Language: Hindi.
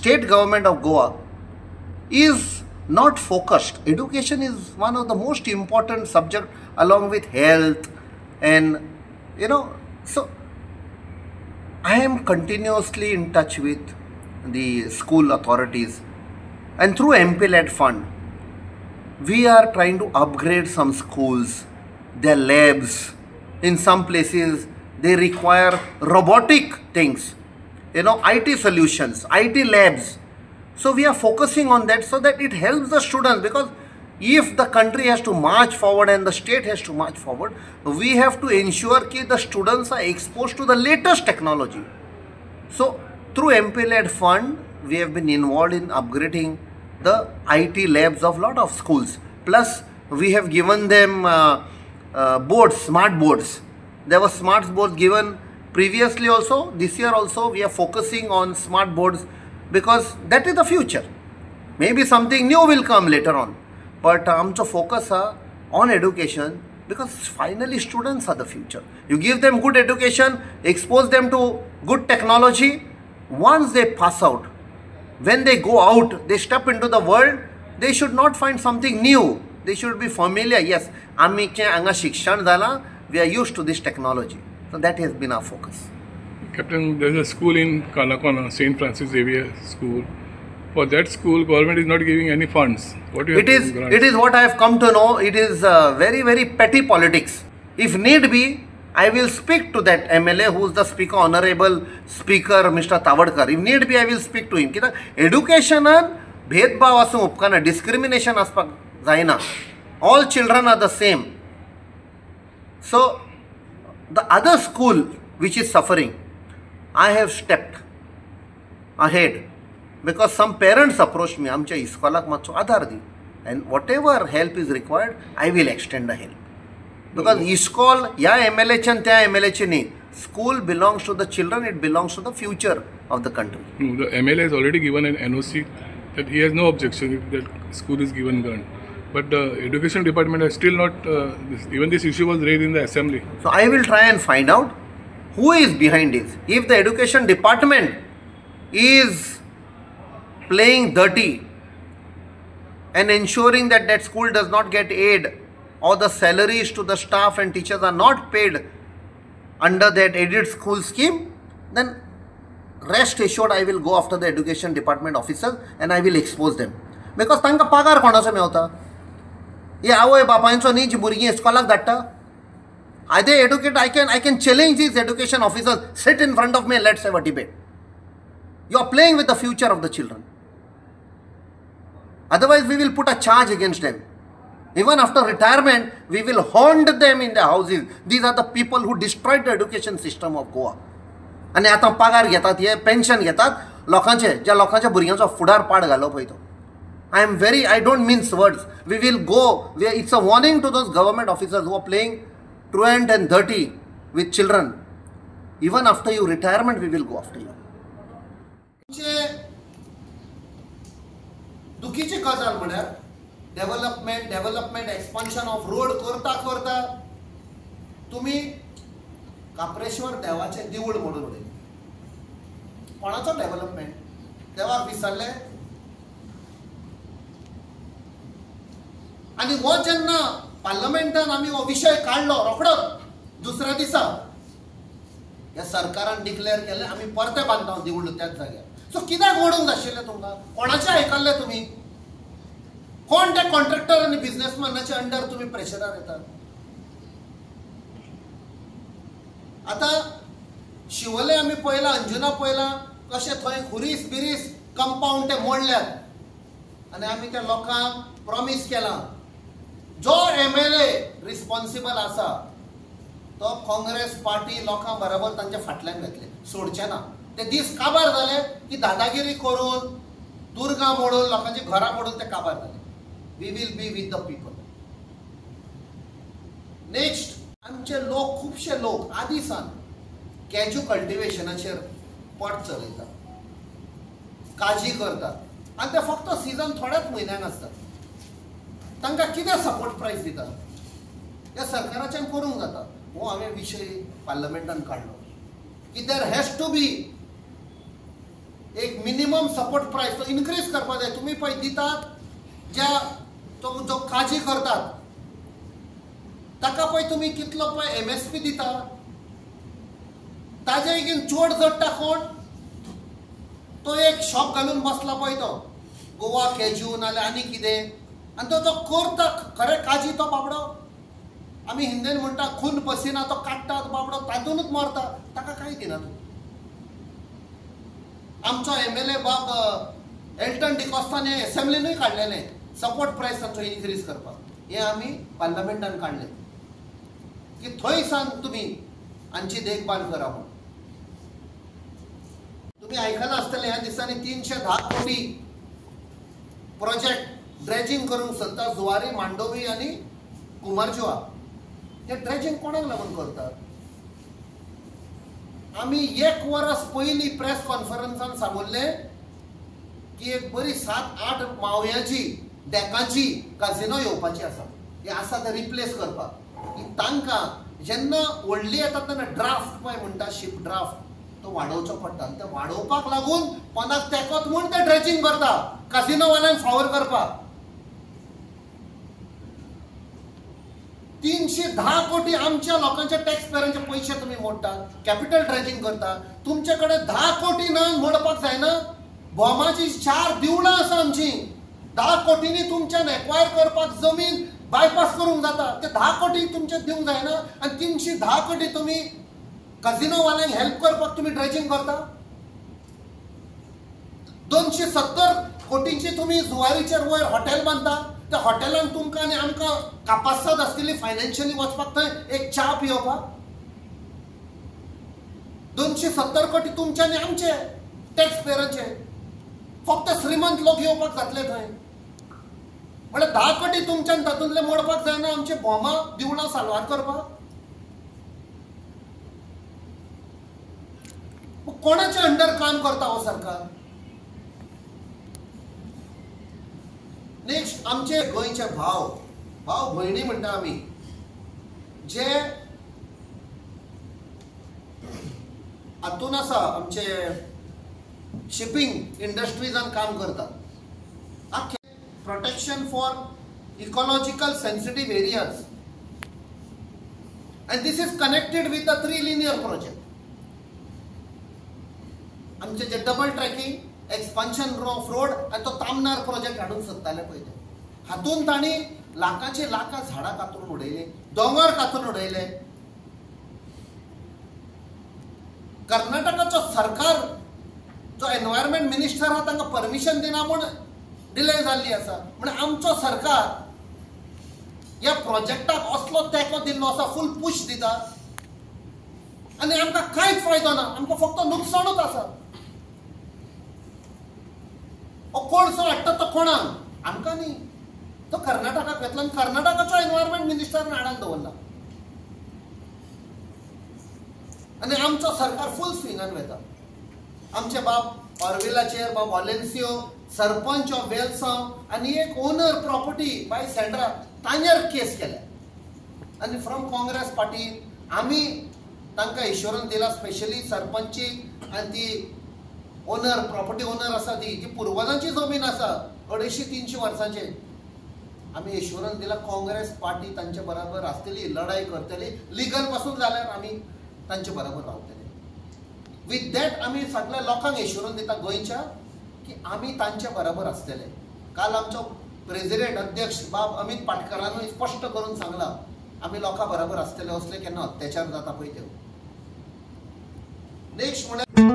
state government of Goa is not focused. Education is one of the most important subject along with health and so I am continuously in touch with the school authorities, and through MP-led fund we are trying to upgrade some schools, their labs. In some places they require robotic things, IT solutions, IT labs. So we are focusing on that so that it helps the students, because if the country has to march forward and the state has to march forward, we have to ensure that the students are exposed to the latest technology. So through MP-led fund, we have been involved in upgrading the IT labs of lot of schools. Plus we have given them boards, smart boards. There were smart boards given previously also. This year also we are focusing on smart boards, because that is the future. Maybe something new will come later on, but आमचो focus on education, because finally students are the future. You give them good education, expose them to good technology. Once they pass out, when they go out, they step into the world, they should not find something new. They should be familiar. Yes, आमचे हांगा शिक्षण जाला, we are used to this technology. So that has been our focus. Captain, there is a school in Kalakona, St. Francis Xavier School. For that school, government is not giving any funds. What do you it is what I have come to know. It is very, very petty politics. If need be, I will speak to that MLA who is the speaker, honorable speaker, Mr. Tavadkar. If need be, I will speak to him. Because education bhedbhav asung upkana, discrimination aspak zaina. All children are the same. So the other school which is suffering, I have stepped ahead, because some parents approached me, आमच्या इस्कॉलाक मातसो आधार दी, and whatever help is required, I will extend the help. Because इस्कॉल या MLA चे त्या MLA चे नहीं, school belongs to the children, it belongs to the future of the country. No, the MLA has already given an NOC that he has no objection if that school is given grant. But the education department has still not, even this issue was raised in the assembly. So I will try and find out who is behind this. If the education department is playing dirty and ensuring that that school does not get aid, or the salaries to the staff and teachers are not paid under that aided school scheme, then rest assured I will go after the education department officers and I will expose them. Because तांकां पगार कोणाचो मेवता? हे आवय बापायचो न्ही जी भुरगीं इस्कॉलाक धाडटा. I can challenge these education officers, sit in front of me and let's have a debate. You are playing with the future of the children. Otherwise we will put a charge against them. Even after retirement, we will haunt them in their houses. These are the people who destroyed the education system of Goa. आणि आता पगार घेतात, हे पेन्शन घेतात लोकांचे, ज्या लोकांच्या भुरग्यांचो फुडार पाड घालो पळय तो. I don't mince words. We will go. It's a warning to those government officers who are playing truant and dirty with children. Even after your retirement, we will go after you. दुखीची गजाल म्हळ्यार डेव्हलपमेंट एक्सपान्शन ऑफ रोड करता तुम्ही काप्रेश्वर देवाचे देऊळ म्हणून उडयले. कोणाचो डेव्हलपमेंट? देवाक विसरले. आणि वो जेन्ना पार्लमेंटान आमी हो विषय काढलो रोखडोच दुसऱ्या दिसा ह्या सरकारान डिक्लेअर केले आमी परते बांदता देऊळ त्याच जाग्यार. सो कित्याक ओडूंक नाशिल्लें तुमकां? कोणाचें आयकल्लें तुमी? कोण ते कॉन्ट्रॅक्टर आनी बिझनेसमॅनाच्या अंडर तुमी प्रेशरार येतात? आता शिवोले आमी पळयला, अंजुना पळयला, कशें थंय खुरीस बिरीस कंपाऊंड ते मोडल्यात आनी आमी त्या लोकांक प्रॉमिस केला जो MLA रिस्पॉन्सिबल आसा तो काँग्रेस पार्टी लोकां बरोबर तांच्या फाटल्यान घातले, सोडचे ना. ते दीस काबार जाले की दादागिरी करून दुर्गा मोडून लोकांची घरां मोडून ते काबार जाले. We will be with the people. Next, आमचे लोक, खुबशे लोक आदी सान कॅज्यू कल्टिवेशनाचेर पट चलयतात, काजी करतात आनी ते फक्त सिजन थोड्याच म्हयन्यांक आसता. तांकां कितें सपोर्ट प्रायस दितात? ह्या सरकाराच्यान करूंक जाता. हो हांवें विशय पार्लमेंटान काडलो की देर हॅज टू बी एक मिनिमम सपोर्ट प्राइस तो इन्क्रीज करपा जाय. तुम्ही पळय दितात ज्या तो जो काजी करतात ताका पळय तुम्ही कितलो पळय MSP दिता. ताजे इगीन चोड जोडटा कोण तो एक शॉप घालून बसला पळय तो गोवा कॅज्यू नाल्यार आनी कितें आनी तो करता खरें काजी तो बाबडो आमी हिंदीन म्हणटा खून पसिना तो काडटा बाबडो तातूंतच मरता ताका कांय दिना तूं. आमचो MLA बाब एल्टन डिकॉस्टान एसेंब्लीनूय काडलेलें सपोर्ट प्रायस तांचो इन्क्रीज करपाक. हें आमी पार्लमेंटान काडलें की थंय सान तुमी हांची देखभाल करा म्हूण. तुम्ही आयकलां आसतलें ह्या दिसांनी 310 कोटी प्रोजेक्ट ड्रेजिंग करूंक सोदता जुवारी मांडोवी आनी कुमारजुआ. हे ड्रेजिंग कोणाक लागून करतात. आमी 1 वर्स पयलीं प्रेस कॉन्फरन्सान सांगुल्लें की एक बरी 7-8 मावयांची डेकांची काजिनो येवपाची आसा. हे आसा ते रिप्लेस करपाक. तांकां जेन्ना व्हडली येता तेन्ना ड्राफ्ट पळय म्हणटा शिप ड्राफ्ट तो वाडोवचो पडटा. ते वाडोवपाक लागून कोणाक तेकोत म्हूण ते ड्रेजिंग करता काजिनोवाल्यांक फावर करपाक. 310 कोटी आमच्या लोकांच्या टॅक्स पेयरांचे पयशे तुम्ही मोडटात. कॅपिटल ड्रेजिंग करता. तुमचे कडेन 10 कोटी न मोडपाक जायना. बोमाची 4 देवळां आसा आमची. 10 कोटींनी तुमच्यान एक्वायर करपाक जमीन बायपास करूंक जाता. ते 10 कोटी तुमचे दिवंक जायना आनी 310 कोटी तुम्ही काजिनोवाल्यांक हेल्प करपाक तुम्ही ड्रेजिंग करता. 270 कोटींची तुम्ही जुवारीचेर वयर हॉटेल बांदता. त्या हॉटेलांत तुमकां आनी आमकां कापासाद आसतली फायनान्शियली वचपाक थंय एक च्या पिवपाक. 270 कोटी तुमचे आनी आमचे टॅक्स पेयरांचे. फक्त श्रीमंत लोक येवपाक जातले थंय. म्हळ्यार 10 कोटी तुमच्यान तातूंतले मोडपाक जायना आमचे बोमा दिवळां साल्वार करपाक. कोणाच्या अंडर काम करता हो सरकार. नेक्स्ट आमचे गोंयचे भाव भयणी म्हणटा आमी जे हातून आसा आमचे शिपिंग इंडस्ट्रीजान काम करतात. आख्खे protection for ecological sensitive areas and this is connected with the 3 linear project. आमचे जे double tracking expansion of road आणि तो तामनार प्रोजेक्ट हाडून सोदताले पयले. हातून तांणी लाखांची लाखां झाडां कातरून उडयले. दोंगर कातरून उडयले. कर्नाटकाचो सरकार जो एनवायरमेंट मिनिस्टर हा तांकां परमिशन दिना म्हूण डिले जाल्ली आसा. म्हणजे आमचो सरकार ह्या प्रोजेक्टाक असलो तेंको दिल्लो आसा फूल पुश दिता आनी आमकां कांयच फायदो ना. आमकां फक्त नुकसाणूच आसा. कोळसो हाडटा तो कोणाक आमकां न्ही. तो कर्नाटकाक घेतलो आनी कर्नाटकाचो एनवायरमेंट मिनिस्टरान हाडान दवरला आनी आमचो सरकार फूल स्विंगान वता. आमचे बाब ऑर्विलाचेर बाब वॉलेन्सियो सरपंच ऑफ वेल्सांव आनी एक ओनर प्रॉपर्टी बाय सेंड्रा तांचेर केस केल्या आनी फ्रॉम काँग्रेस पार्टी आमी तांकां इश्योरन्स दिला. स्पेशली सरपंचीक आनी ती ओनर प्रॉपर्टी ओनर आसा ती जी पुर्वजांची जमीन आसा 250-300 वर्सांचे आमी इश्योरन्स दिला. काँग्रेस पार्टी तांचे बरोबर आसतली लढाई करतली. लिगल पासून जाल्यार आमी तांचे बरोबर रावतले. विथ दॅट आमी सगळ्या लोकांक इश्योरन्स दिता गोंयच्या की आमी तांचे बरोबर आसतले. काल आमचो प्रेसिडेंट अध्यक्ष बाब अमित पाटकरानूय स्पश्ट करून सांगला आमी लोकां बरोबर आसतले. असले केन्ना अत्याचार जाता पळय ते. नेक्स्ट म्हळ्यार